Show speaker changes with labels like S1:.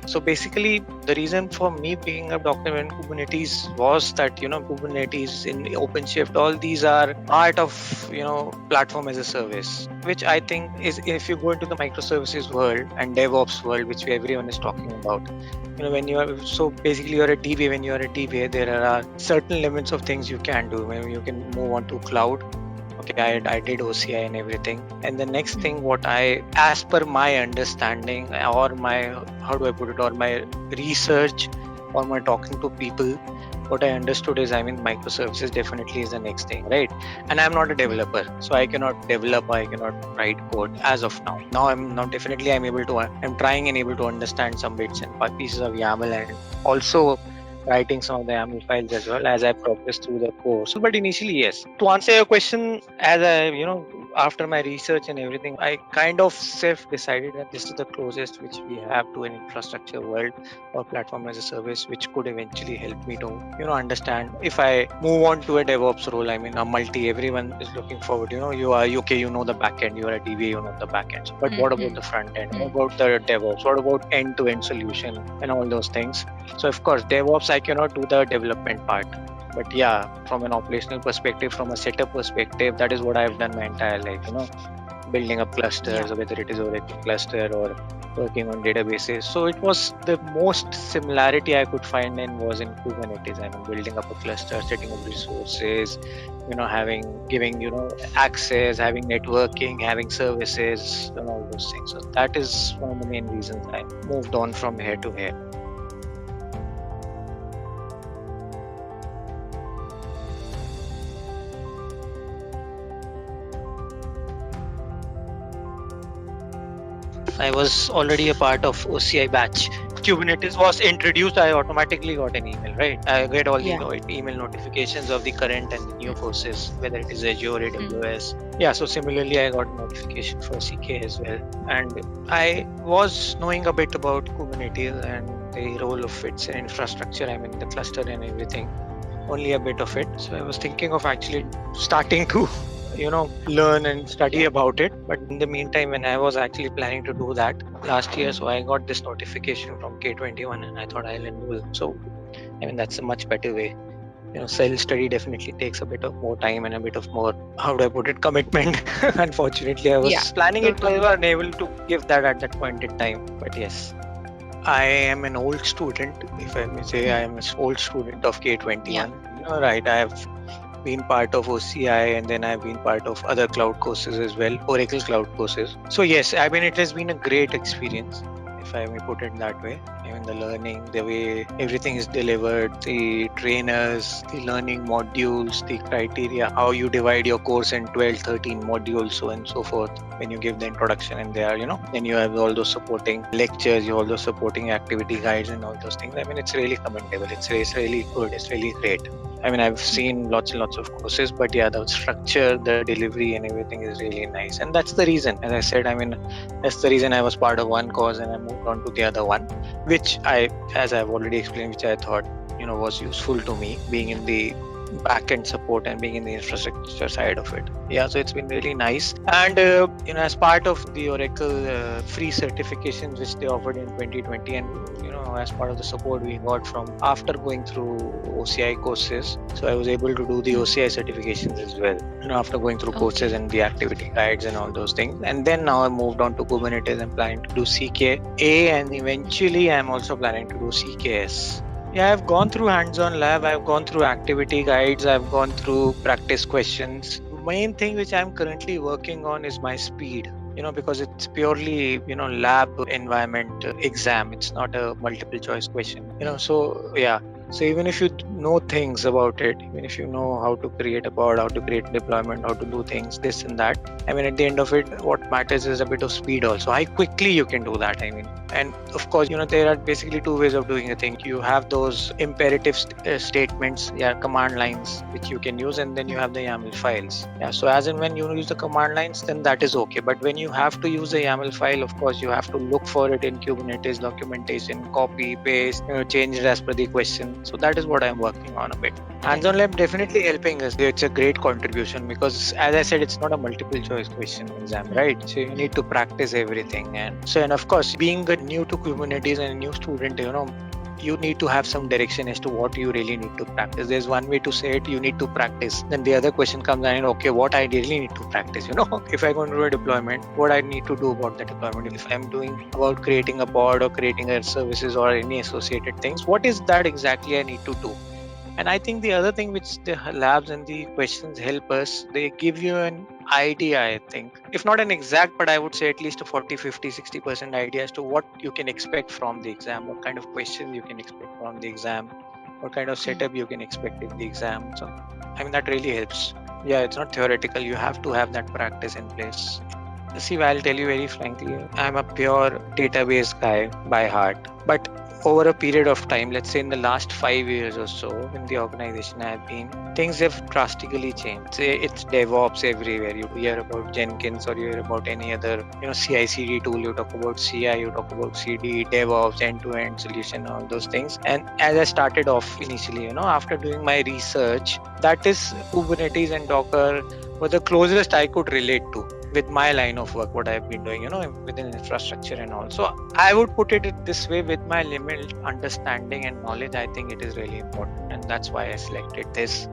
S1: So basically, the reason for me picking up Docker and Kubernetes was that, Kubernetes in OpenShift, all these are part of, platform as a service, which I think is, if you go into the microservices world and DevOps world, which everyone is talking about, when you are, so basically you're a DBA, when you're a DBA, there are certain limits of things you can do. Maybe you can move on to cloud. Okay, I did OCI and everything. And the next thing, as per my understanding or my research or my talking to people, what I understood is, microservices definitely is the next thing, right? And I'm not a developer, so I cannot develop, I cannot write code as of now. Now I'm trying and able to understand some bits and pieces of YAML, and also writing some of the YAML files as well as I progress through the course. But initially, yes. To answer your question, as after my research and everything, I kind of self-decided that this is the closest which we have to an infrastructure world or platform as a service, which could eventually help me to, understand if I move on to a DevOps role. Everyone is looking forward. You are okay, you know the backend, you are a DBA, you know the backend. But what about the front end? What about the DevOps? What about end-to-end solution and all those things? So of course, DevOps, I cannot do the development part. But yeah, from an operational perspective, from a setup perspective, that is what I've done my entire life, building up clusters, whether it is Oracle cluster or working on databases. So it was the most similarity I could find in was in Kubernetes. Building up a cluster, setting up resources, giving access, having networking, having services, and all those things. So that is one of the main reasons I moved on from here to here. I was already a part of OCI batch. Kubernetes was introduced, I automatically got an email, right? I get all the email notifications of the current and the new courses, whether it is Azure, AWS. Yeah, so similarly, I got notification for CKA as well. And I was knowing a bit about Kubernetes and the role of its infrastructure, the cluster and everything, only a bit of it. So I was thinking of actually starting to learn and study about it. But in the meantime, when I was actually planning to do that last year, so I got this notification from K21 and I thought I'll enroll. So, that's a much better way. Self-study definitely takes a bit of more time and a bit of more, commitment. Unfortunately, I was planning it, but I was unable to give that at that point in time. But yes, I am an old student, if I may say. I am an old student of K21. Right, I have been part of OCI and then I've been part of other cloud courses as well, Oracle cloud courses. So yes, it has been a great experience, if I may put it that way. The learning, the way everything is delivered, the trainers, the learning modules, the criteria, how you divide your course in 12, 13 modules, so and so forth. When you give the introduction and there, then you have all those supporting lectures, you have all those supporting activity guides and all those things. It's really commendable. It's really good. It's really great. I've seen lots and lots of courses, but yeah, the structure, the delivery and everything is really nice. And that's the reason, as I said, that's the reason I was part of one course and I moved on to the other one, which as I've already explained, which I thought, was useful to me, being in the back-end support and being in the infrastructure side of it. Yeah, so it's been really nice. And, as part of the Oracle free certifications, which they offered in 2020, and, as part of the support we got from after going through OCI courses, so I was able to do the OCI certifications as well, after going through courses and the activity guides and all those things. And then now I moved on to Kubernetes and planning to do CKA, and eventually I'm also planning to do CKS. Yeah, I've gone through hands-on lab, I've gone through activity guides, I've gone through practice questions. Main thing which I'm currently working on is my speed, because it's purely, lab environment exam. It's not a multiple choice question, so yeah. So even if you know things about it, even if you know how to create a pod, how to create deployment, how to do things, this and that, at the end of it, what matters is a bit of speed also. How quickly you can do that, And of course, there are basically two ways of doing a thing. You have those imperative statements, command lines, which you can use, and then you have the YAML files. Yeah, so as and when you use the command lines, then that is okay. But when you have to use a YAML file, of course, you have to look for it in Kubernetes documentation, copy, paste, change it as per the question. So that is what I'm working on a bit. Hands-on lab definitely helping us. It's a great contribution because, as I said, it's not a multiple choice question exam, right? So you need to practice everything, and of course, being new to Kubernetes and a new student, you need to have some direction as to what you really need to practice. There's one way to say it, you need to practice. Then the other question comes in, okay, what I really need to practice, if I go into a deployment, what I need to do about the deployment. If I'm doing about creating a pod or creating a services or any associated things, what is that exactly I need to do? And I think the other thing which the labs and the questions help us, they give you an idea, I think. If not an exact, but I would say at least a 40, 50, 60% idea as to what you can expect from the exam, what kind of questions you can expect from the exam, what kind of setup you can expect in the exam. So, that really helps. Yeah, it's not theoretical. You have to have that practice in place. See, I'll tell you very frankly, I'm a pure database guy by heart. But over a period of time, let's say in the last 5 years or so, in the organization I've been, things have drastically changed. Say it's DevOps everywhere. You hear about Jenkins or you hear about any other, CI/CD tool. You talk about CI, you talk about CD, DevOps, end-to-end solution, all those things. And as I started off initially, after doing my research, that is Kubernetes and Docker were the closest I could relate to with my line of work, what I've been doing, within infrastructure and all. So I would put it this way: with my limited understanding and knowledge, I think it is really important. And that's why I selected this.